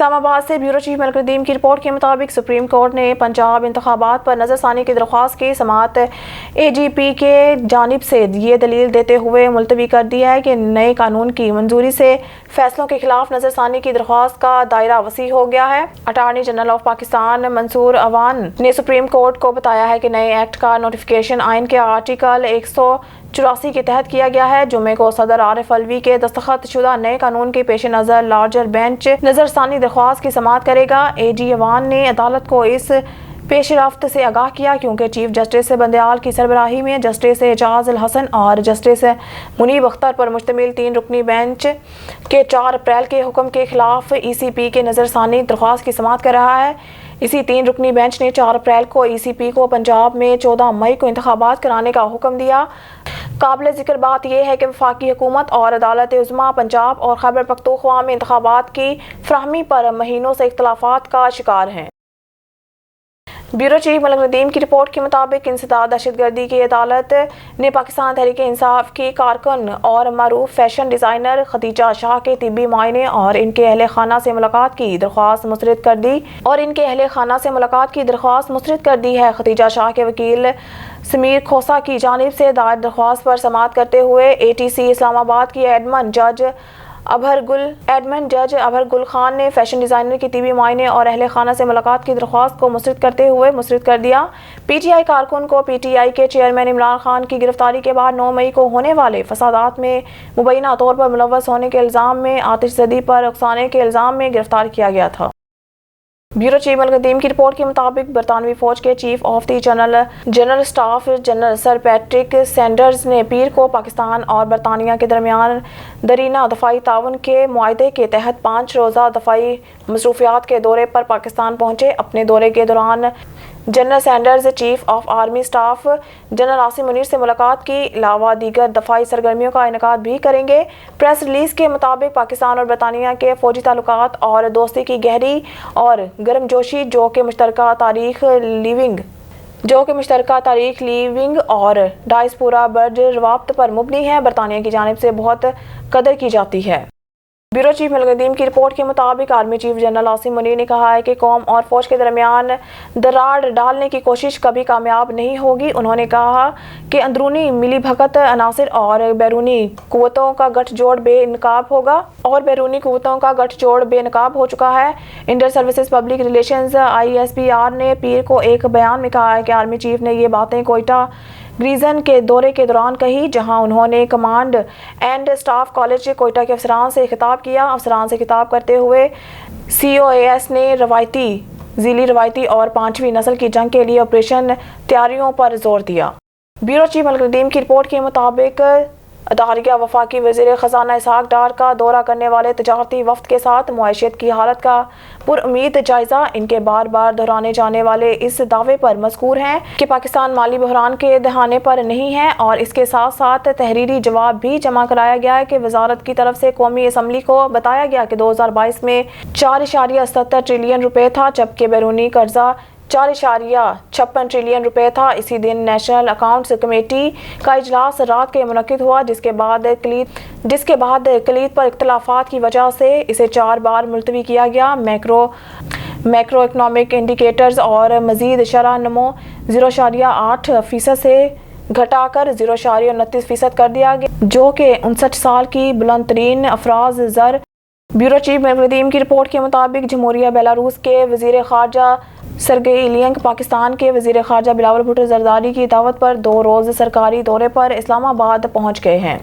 اسلام آباد سے bureau chief ملک ندیم کی رپورٹ کے مطابق سپریم کورٹ نے پنجاب انتخابات پر نظر ثانی کی درخواست کی سماعت اے جی پی کے جانب سے یہ دلیل دیتے ہوئے ملتوی کر دی ہے کہ نئے قانون کی منظوری سے فیصلوں کے خلاف نظر ثانی کی درخواست کا دائرہ وسیع ہو گیا ہے۔ اٹارنی جنرل آف پاکستان منصور عوان نے سپریم کورٹ کو بتایا ہے کہ نئے ایکٹ کا نوٹیفیکیشن آئین کے آرٹیکل 184 کے تحت کیا گیا ہے۔ جمعے کو صدر عارف الوی کے دستخط شدہ نئے قانون کے پیش نظر لارجر بینچ نظر ثانی درخواست کی سماعت کرے گا۔ اے جی عوان نے عدالت کو اس پیش رفت سے آگاہ کیا کیونکہ چیف جسٹس بندیال کی سربراہی میں جسٹس اعجاز الحسن اور جسٹس منیب اختر پر مشتمل 3 رکنی بینچ کے 4 اپریل کے حکم کے خلاف ای سی پی کے نظر ثانی درخواست کی سماعت کر رہا ہے۔ اسی 3 رکنی بینچ نے 4 اپریل کو ای سی پی کو پنجاب میں 14 مئی کو انتخابات کرانے کا حکم دیا۔ قابل ذکر بات یہ ہے کہ وفاقی حکومت اور عدالت عظمیٰ پنجاب اور خیبر پختونخوا میں انتخابات کی فراہمی پر مہینوں سے اختلافات کا شکار ہیں۔ بیورو چیف ملک ندیم کی رپورٹ کے مطابق انسداد دہشت گردی کی عدالت نے پاکستان تحریک انصاف کی کارکن اور معروف فیشن ڈیزائنر خدیجہ شاہ کے طبی معائنے اور ان کے اہل خانہ سے ملاقات کی درخواست مسترد کر دی ہے۔ خدیجہ شاہ کے وکیل سمیر کھوسہ کی جانب سے دائر درخواست پر سماعت کرتے ہوئے اے ٹی سی اسلام آباد کی ایڈمن جج ابھر گل خان نے فیشن ڈیزائنر کی طبی معائنے اور اہل خانہ سے ملاقات کی درخواست کو مسترد کرتے ہوئے مسترد کر دیا۔ پی ٹی آئی کارکن کو پی ٹی آئی کے چیئرمین عمران خان کی گرفتاری کے بعد 9 مئی کو ہونے والے فسادات میں مبینہ طور پر ملوث ہونے کے الزام میں آتش زدی پر اکسانے کے الزام میں گرفتار کیا گیا تھا۔ بیورو چیف ملک ندیم کی رپورٹ کے مطابق برطانوی فوج کے chief of the general staff general sir Patrick Sanders نے پیر کو پاکستان اور برطانیہ کے درمیان دیرینہ دفاعی تعاون کے معاہدے کے تحت 5 روزہ دفاعی مصروفیات کے دورے پر پاکستان پہنچے۔ اپنے دورے کے دوران general Sanders chief of army staff general Asim Munir سے ملاقات کے علاوہ دیگر دفاعی سرگرمیوں کا انعقاد بھی کریں گے۔ پریس ریلیز کے مطابق پاکستان اور برطانیہ کے فوجی تعلقات اور دوستی کی گہری اور گرم جوشی جو کہ مشترکہ تاریخ لیونگ اور ڈائسپورا برج روابط پر مبنی ہے، برطانیہ کی جانب سے بہت قدر کی جاتی ہے۔ بیورو چیف ملک ندیم کی رپورٹ کے مطابق army chief general Asim Munir نے کہا ہے کہ قوم اور فوج کے درمیان دراڑ ڈالنے کی کوشش کبھی کامیاب نہیں ہوگی۔ انہوں نے کہا کہ اندرونی ملی بھگت عناصر اور بیرونی قوتوں کا گٹھ جوڑ بے نقاب ہو چکا ہے۔ Under services public relations ISPR نے پیر کو ایک بیان میں کہا ہے کہ آرمی چیف نے یہ باتیں کوئٹہ ریجن کے دورے کے دوران کہی، جہاں انہوں نے command and staff college Quetta کے افسران سے خطاب کیا۔ افسران سے خطاب کرتے ہوئے COAS نے ذیلی روایتی اور 5ویں نسل کی جنگ کے لیے آپریشن تیاریوں پر زور دیا۔ بیورو چیف ملک ندیم کی رپورٹ کے مطابق اداریہ وفاقی وزیر خزانہ اسحاق ڈار کا دورہ کرنے والے تجارتی وفد کے ساتھ معیشت کی حالت کا پرامید جائزہ۔ ان کے بار بار دہرانے جانے والے اس دعوے پر مذکور ہیں کہ پاکستان مالی بحران کے دہانے پر نہیں ہے، اور اس کے ساتھ ساتھ تحریری جواب بھی جمع کرایا گیا ہے کہ وزارت کی طرف سے قومی اسمبلی کو بتایا گیا کہ 2022 میں 4.77 ٹریلین روپے تھا، جبکہ بیرونی قرضہ 4.56 ٹریلین روپے تھا۔ اسی دن نیشنل اکاؤنٹس کمیٹی کا اجلاس رات کے منعقد ہوا، جس کے بعد کلید پر اختلافات کی وجہ سے اسے 4 بار ملتوی کیا گیا۔ میکرو اکنامک انڈیکیٹرز اور مزید شرح نمو 0.8% سے گھٹا کر 0.29% کر دیا گیا، جو کہ 59 سال کی بلند ترین افراز زر۔ بیورو چیف ملک ندیم کی رپورٹ کے مطابق جمہوریہ بیلاروس کے وزیر خارجہ سرگئی لینگ پاکستان کے وزیر خارجہ بلاول بھٹو زرداری کی دعوت پر 2 روز سرکاری دورے پر اسلام آباد پہنچ گئے ہیں۔